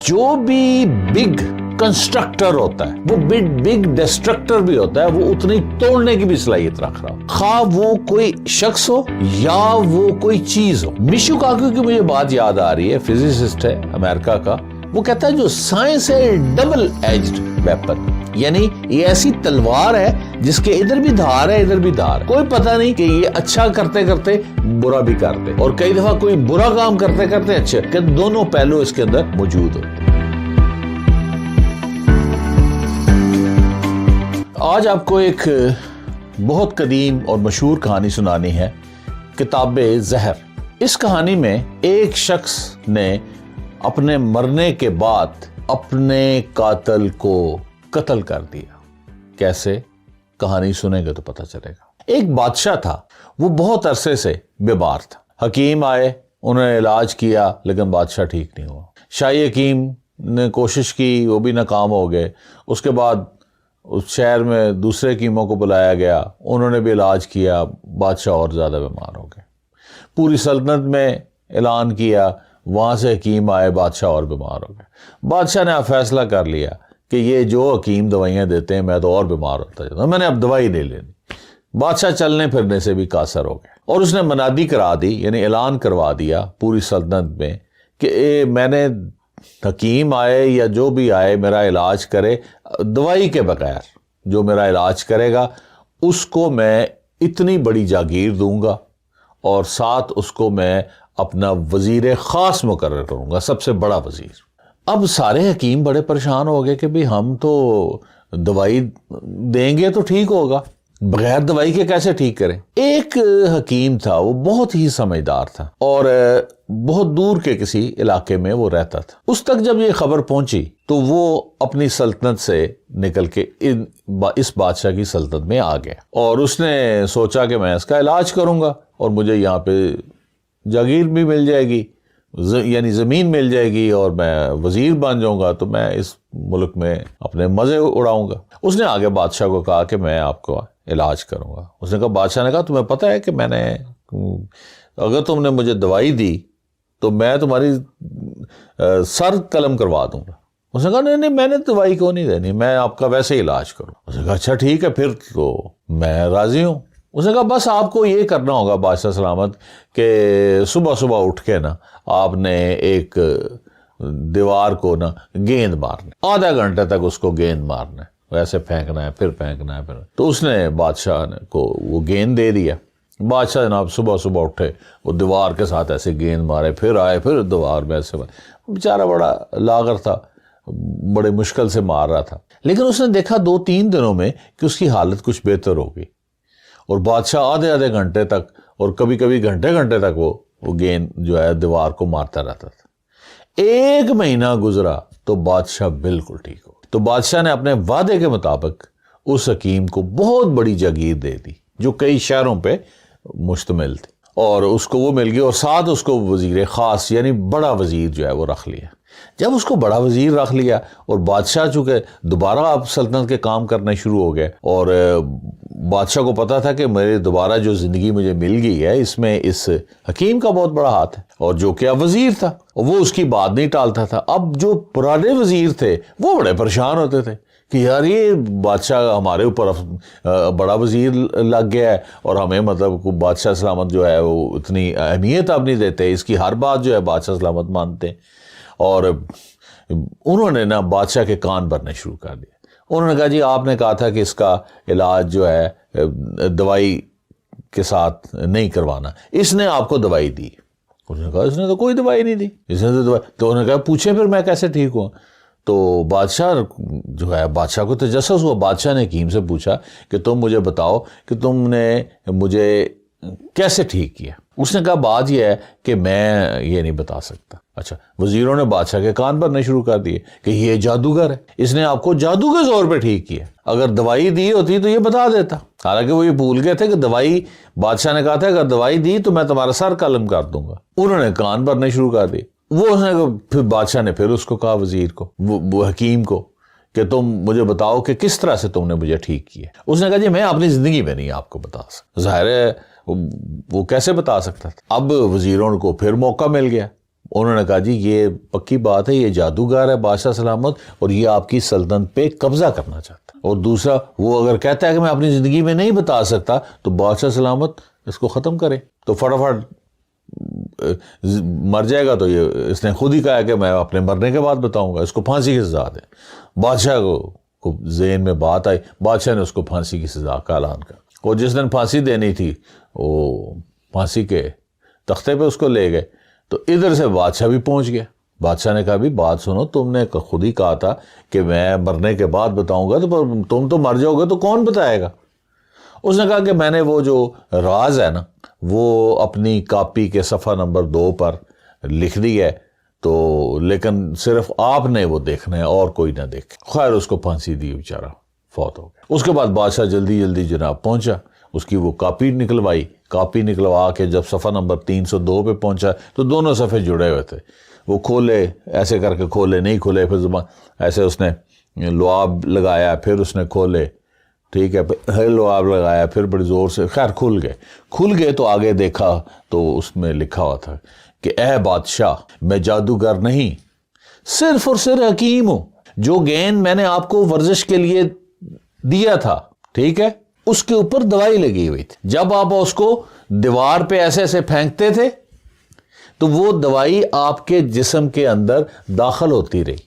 جو بھی big constructor ہوتا ہے وہ بگ ڈسٹرکٹر بھی ہوتا ہے, وہ اتنی توڑنے کی بھی صلاحیت رکھ رہا ہو, خواہ وہ کوئی شخص ہو یا وہ کوئی چیز ہو. میشو کاکو کی مجھے بات یاد آ رہی ہے, فزسسٹ ہے امریکہ کا. وہ کہتا ہے جو سائنس ہے ڈبل ایجڈ ویپن, یعنی یہ ایسی تلوار ہے جس کے ادھر بھی دھار ہے ادھر بھی دھار ہے. کوئی پتہ نہیں کہ یہ اچھا کرتے کرتے برا بھی کر دے, اور کئی دفعہ کوئی برا کام کرتے کرتے اچھا, کہ دونوں پہلو اس کے اندر موجود ہو. آج آپ کو ایک بہت قدیم اور مشہور کہانی سنانی ہے, کتاب زہر. اس کہانی میں ایک شخص نے اپنے مرنے کے بعد اپنے قاتل کو قتل کر دیا. کیسے؟ کہانی سنیں گے تو پتہ چلے گا. ایک بادشاہ تھا, وہ بہت عرصے سے بیمار تھا. حکیم آئے, انہوں نے علاج کیا, لیکن بادشاہ ٹھیک نہیں ہوا. شاہی حکیم نے کوشش کی, وہ بھی ناکام ہو گئے. اس کے بعد اس شہر میں دوسرے حکیموں کو بلایا گیا, انہوں نے بھی علاج کیا, بادشاہ اور زیادہ بیمار ہو گئے. پوری سلطنت میں اعلان کیا, وہاں سے حکیم آئے, بادشاہ اور بیمار ہو گئے. بادشاہ نے اب فیصلہ کر لیا کہ یہ جو حکیم دوائیاں دیتے ہیں میں تو اور بیمار ہوتا جاتا ہوں, میں نے اب دوائی نہیں لینی. بادشاہ چلنے پھرنے سے بھی قاصر ہو گئے, اور اس نے منادی کرا دی, یعنی اعلان کروا دیا پوری سلطنت میں کہ میں نے حکیم آئے یا جو بھی آئے میرا علاج کرے, دوائی کے بغیر جو میرا علاج کرے گا اس کو میں اتنی بڑی جاگیر دوں گا, اور ساتھ اس کو میں اپنا وزیر خاص مقرر کروں گا, سب سے بڑا وزیر. اب سارے حکیم بڑے پریشان ہو گئے کہ بھی ہم تو دوائی دیں گے تو ٹھیک ہوگا, بغیر دوائی کے کیسے ٹھیک کریں. ایک حکیم تھا, وہ بہت ہی سمجھدار تھا, اور بہت دور کے کسی علاقے میں وہ رہتا تھا. اس تک جب یہ خبر پہنچی تو وہ اپنی سلطنت سے نکل کے اس بادشاہ کی سلطنت میں آ گیا, اور اس نے سوچا کہ میں اس کا علاج کروں گا, اور مجھے یہاں پہ جاگیر بھی مل جائے گی, یعنی زمین مل جائے گی, اور میں وزیر بن جاؤں گا, تو میں اس ملک میں اپنے مزے اڑاؤں گا. اس نے آگے بادشاہ کو کہا کہ میں آپ کو علاج کروں گا. اس نے کہا, بادشاہ نے کہا تمہیں پتہ ہے کہ میں نے, اگر تم نے مجھے دوائی دی تو میں تمہاری سر قلم کروا دوں گا. اس نے کہا نہیں میں نے دوائی کو نہیں دینی, میں آپ کا ویسے ہی علاج کروں. اس نے کہا اچھا ٹھیک ہے, پھر تو میں راضی ہوں. اس نے کہا بس آپ کو یہ کرنا ہوگا بادشاہ سلامت کہ صبح صبح اٹھ کے نا آپ نے ایک دیوار کو نا گیند مارنا, آدھا گھنٹے تک اس کو گیند مارنا ہے, ویسے پھینکنا ہے پھر پھینکنا ہے پھر. تو اس نے بادشاہ کو وہ گیند دے دیا. بادشاہ جناب صبح صبح اٹھے, وہ دیوار کے ساتھ ایسے گیند مارے, پھر آئے, پھر دیوار میں ایسے مارے. بیچارہ بڑا لاغر تھا, بڑے مشکل سے مار رہا تھا. لیکن اس نے دیکھا 2-3 دنوں میں کہ اس کی حالت کچھ بہتر ہو گئی, اور بادشاہ آدھے گھنٹے تک اور کبھی کبھی گھنٹے تک وہ گیند جو ہے دیوار کو مارتا رہتا تھا. 1 مہینہ گزرا تو بادشاہ بالکل ٹھیک ہو. تو بادشاہ نے اپنے وعدے کے مطابق اس حکیم کو بہت بڑی جاگیر دے دی جو کئی شہروں پہ مشتمل تھی, اور اس کو وہ مل گئی, اور ساتھ اس کو وزیر خاص یعنی بڑا وزیر جو ہے وہ رکھ لیا. جب اس کو بڑا وزیر رکھ لیا, اور بادشاہ چونکہ دوبارہ اب سلطنت کے کام کرنے شروع ہو گئے, اور بادشاہ کو پتا تھا کہ میرے دوبارہ جو زندگی مجھے مل گئی ہے اس میں اس حکیم کا بہت بڑا ہاتھ ہے, اور جو کہ اب وزیر تھا وہ اس کی بات نہیں ٹالتا تھا. اب جو پرانے وزیر تھے وہ بڑے پریشان ہوتے تھے کہ یار یہ بادشاہ ہمارے اوپر بڑا وزیر لگ گیا ہے, اور ہمیں مطلب بادشاہ سلامت جو ہے وہ اتنی اہمیت اب نہیں دیتے, اس کی ہر بات جو ہے بادشاہ سلامت مانتے ہیں. اور انہوں نے نا بادشاہ کے کان بھرنے شروع کر دیا. انہوں نے کہا جی آپ نے کہا تھا کہ اس کا علاج جو ہے دوائی کے ساتھ نہیں کروانا, اس نے آپ کو دوائی دی. انہوں نے کہا اس نے تو کوئی دوائی نہیں دی, اس نے تو دوائی. تو انہوں نے کہا پوچھیں پھر میں کیسے ٹھیک ہوں. تو بادشاہ جو ہے, بادشاہ کو تجسس ہوا. بادشاہ نے حکیم سے پوچھا کہ تم مجھے بتاؤ کہ تم نے مجھے کیسے ٹھیک کیا. اس نے کہا بات یہ ہے کہ میں یہ نہیں بتا سکتا. اچھا, وزیروں نے بادشاہ کے کان بھرنے شروع کر دیے کہ یہ جادوگر ہے, اس نے آپ کو جادو کے زور پہ ٹھیک کیا, اگر دوائی دی ہوتی تو یہ بتا دیتا. حالانکہ وہ یہ بھول گئے تھے کہ دوائی, بادشاہ نے کہا تھا اگر دوائی دی تو میں تمہارا سر قلم کر دوں گا. انہوں نے کان بھرنے شروع کر دیے. پھر بادشاہ نے پھر اس کو کہا, وزیر کو, وہ حکیم کو, کہ تم مجھے بتاؤ کہ کس طرح سے تم نے مجھے ٹھیک کیا. اس نے کہا جی میں اپنی زندگی میں نہیں آپ کو بتا سکتا. ظاہر ہے وہ کیسے بتا سکتا تھا. اب وزیروں کو پھر موقع مل گیا انہوں نے کہا جی یہ پکی بات ہے، یہ جادوگر ہے بادشاہ سلامت، اور یہ آپ کی سلطنت پہ قبضہ کرنا چاہتا ہے، اور دوسرا وہ اگر کہتا ہے کہ میں اپنی زندگی میں نہیں بتا سکتا تو بادشاہ سلامت اس کو ختم کرے، تو فٹافٹ مر جائے گا۔ تو یہ اس نے خود ہی کہا کہ میں اپنے مرنے کے بعد بتاؤں گا، اس کو پھانسی کی سزا دیں۔ بادشاہ کو ذہن میں بات آئی، بادشاہ نے اس کو پھانسی کی سزا کا اعلان کر، اور جس دن پھانسی دینی تھی وہ پھانسی کے تختے پہ اس کو لے گئے، تو ادھر سے بادشاہ بھی پہنچ گیا۔ بادشاہ نے کہا بھی بات سنو، تم نے خود ہی کہا تھا کہ میں مرنے کے بعد بتاؤں گا، تو تم تو مر جاؤ گے تو کون بتائے گا؟ اس نے کہا کہ میں نے وہ جو راز ہے نا وہ اپنی کاپی کے صفحہ نمبر 2 پر لکھ دی ہے، تو لیکن صرف آپ نے وہ دیکھنا ہے اور کوئی نہ دیکھے۔ خیر اس کو پھانسی دی، بیچارہ فوت ہو گیا۔ اس کے بعد بادشاہ جلدی جلدی جناب پہنچا، اس کی وہ کاپی نکلوائی، کاپی نکلوا کے جب صفحہ نمبر 302 پہ پہنچا تو دونوں صفحے جڑے ہوئے تھے، وہ کھولے، ایسے کر کے کھولے، نہیں کھولے، پھر زبان ایسے اس نے لعاب لگایا، پھر اس نے کھولے، ٹھیک ہے، پھر لعاب لگایا، پھر بڑی زور سے، خیر کھل گئے تو آگے دیکھا تو اس میں لکھا ہوا تھا کہ اے بادشاہ، میں جادوگر نہیں، صرف اور صرف حکیم ہوں۔ جو گیند میں نے آپ کو ورزش کے لیے دیا تھا، ٹھیک ہے، اس کے اوپر دوائی لگی ہوئی تھی، جب آپ اس کو دیوار پہ ایسے ایسے پھینکتے تھے تو وہ دوائی آپ کے جسم کے اندر داخل ہوتی رہی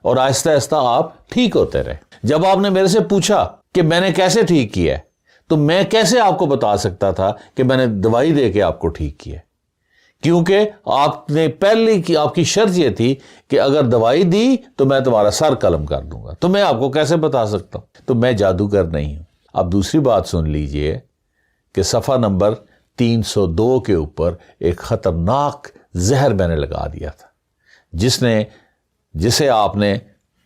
اور آہستہ آہستہ آپ ٹھیک ہوتے رہے۔ جب آپ نے میرے سے پوچھا کہ میں نے کیسے ٹھیک کیا ہے، تو میں کیسے آپ کو بتا سکتا تھا کہ میں نے دوائی دے کے آپ کو ٹھیک کیا ہے، کیونکہ آپ نے پہلے کی آپ کی شرط یہ تھی کہ اگر دوائی دی تو میں تمہارا سر قلم کر دوں گا، تو میں آپ کو کیسے بتا سکتا ہوں؟ تو میں جادوگر نہیں ہوں۔ اب دوسری بات سن لیجئے کہ صفحہ نمبر 302 کے اوپر ایک خطرناک زہر میں نے لگا دیا تھا، جسے آپ نے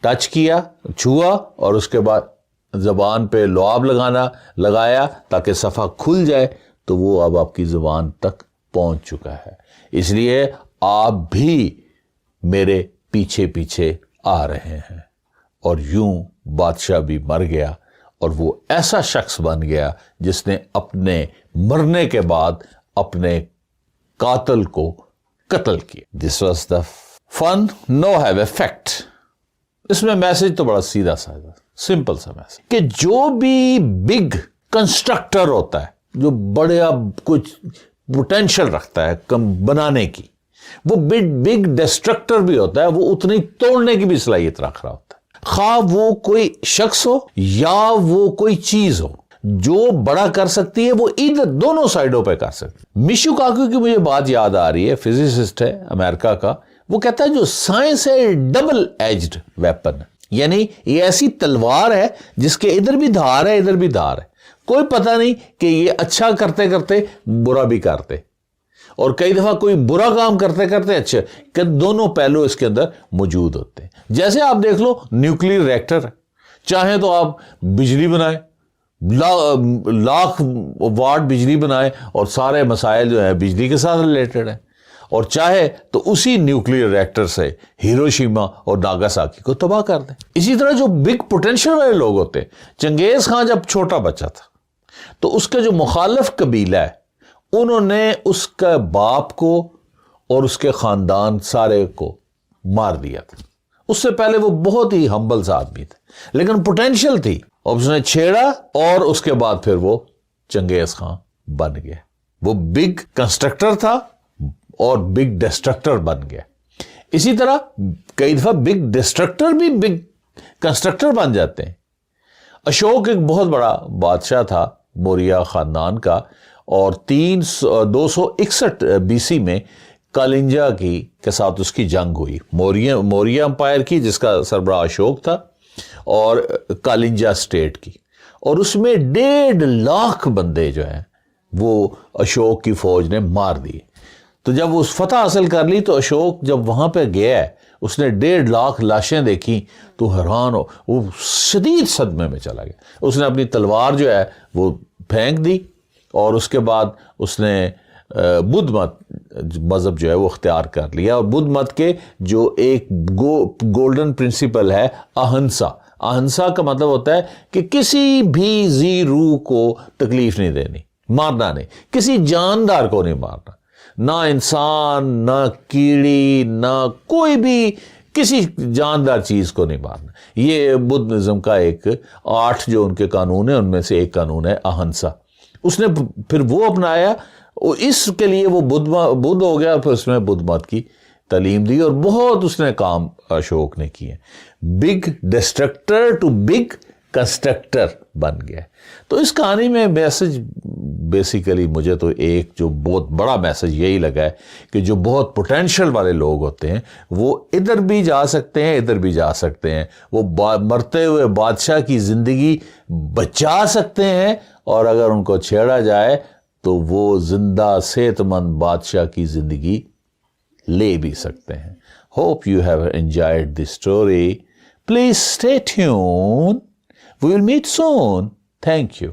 ٹچ کیا، چھوا، اور اس کے بعد زبان پہ لعاب لگایا تاکہ صفحہ کھل جائے، تو وہ اب آپ کی زبان تک پہنچ چکا ہے۔ اس لیے آپ بھی میرے پیچھے پیچھے آ رہے ہیں۔ اور یوں بادشاہ بھی مر گیا، اور وہ ایسا شخص بن گیا جس نے اپنے مرنے کے بعد اپنے قاتل کو قتل کیا۔ This was the fun no have effect. اس میں میسج تو بڑا سیدھا سادہ سمپل سا میسج کہ جو بھی بگ کنسٹرکٹر ہوتا ہے، جو بڑا کچھ پوٹینشل رکھتا ہے کم بنانے کی، وہ بگ ڈسٹرکٹر بھی ہوتا ہے، وہ اتنی توڑنے کی بھی صلاحیت رکھ رہا ہوتا ہے، خواہ وہ کوئی شخص ہو یا وہ کوئی چیز ہو۔ جو بڑا کر سکتی ہے وہ ادھر دونوں سائڈوں پہ کر سکتی ہے۔ میشو کاکو کی مجھے بات یاد آ رہی ہے، فزسسٹ ہے امریکہ کا، وہ کہتا ہے جو سائنس ہے ڈبل ایجڈ ویپن، یعنی یہ ایسی تلوار ہے جس کے ادھر بھی دھار ہے ادھر بھی دھار ہے، کوئی پتہ نہیں کہ یہ اچھا کرتے کرتے برا بھی کرتے، اور کئی دفعہ کوئی برا کام کرتے کرتے اچھا، کہ دونوں پہلو اس کے اندر موجود ہوتے ہیں۔ جیسے آپ دیکھ لو نیوکلیئر ریکٹر ہے، چاہیں تو آپ بجلی بنائیں، لاکھ واٹ بجلی بنائیں اور سارے مسائل جو ہیں بجلی کے ساتھ ریلیٹڈ ہیں، اور چاہے تو اسی نیوکلیئر ریکٹر سے ہیروشیما اور ناگاساکی کو تباہ کر دیں۔ اسی طرح جو بگ پوٹینشل والے لوگ ہوتے ہیں، چنگیز خان جب چھوٹا بچہ تھا تو اس کا جو مخالف قبیلہ ہے انہوں نے اس کا باپ کو اور اس کے خاندان سارے کو مار دیا تھا۔ اس سے پہلے وہ بہت ہی ہمبل سا آدمی تھے، لیکن پوٹینشل تھی، اور اس نے چھیڑا، اور اس کے بعد پھر وہ چنگیز خان بن گیا۔ وہ بگ کنسٹرکٹر تھا اور بگ ڈسٹرکٹر بن گیا۔ اسی طرح کئی دفعہ بگ ڈسٹرکٹر بھی بگ کنسٹرکٹر بن جاتے ہیں۔ اشوک ایک بہت بڑا بادشاہ تھا موریہ خاندان کا، اور 261 BC میں کالنجا کے ساتھ اس کی جنگ ہوئی، موریہ امپائر کی، جس کا سربراہ اشوک تھا، اور کالنجا اسٹیٹ کی، اور اس میں 1.5 لاکھ بندے جو ہیں وہ اشوک کی فوج نے مار دیے۔ تو جب اس فتح حاصل کر لی تو اشوک جب وہاں پہ گیا ہے، اس نے 1.5 لاکھ لاشیں دیکھی تو حیران ہو، وہ شدید صدمے میں چلا گیا۔ اس نے اپنی تلوار جو ہے وہ پھینک دی، اور اس کے بعد اس نے بدھ مت مذہب جو ہے وہ اختیار کر لیا، اور بدھ مت کے جو ایک گولڈن پرنسپل ہے اہنسا کا مطلب ہوتا ہے کہ کسی بھی ذی روح کو تکلیف نہیں دینی، مارنا نہیں، کسی جاندار کو نہیں مارنا، نہ انسان، نہ کیڑی، نہ کوئی بھی کسی جاندار چیز کو نہیں مارنا. یہ بدھ ازم کا ایک 8 جو ان کے قانون ہیں ان میں سے ایک قانون ہے اہنسا. اس نے پھر وہ اپنایا، اس کے لیے وہ بدھ ہو گیا. پھر اس میں بدھ مت کی تعلیم دی اور بہت اس نے کام اشوک نے کیے. Big destructor to big constructor بن گیا. تو اس کہانی میں میسج بیسیکلی مجھے تو ایک جو بہت بڑا میسج یہی لگا ہے کہ جو بہت پوٹینشل والے لوگ ہوتے ہیں وہ ادھر بھی جا سکتے ہیں ادھر بھی جا سکتے ہیں. وہ مرتے ہوئے بادشاہ کی زندگی بچا سکتے ہیں، اور اگر ان کو چھیڑا جائے تو وہ زندہ صحت مند بادشاہ کی زندگی لے بھی سکتے ہیں. Hope you have enjoyed this story. Please stay tune. We will meet soon. Thank you.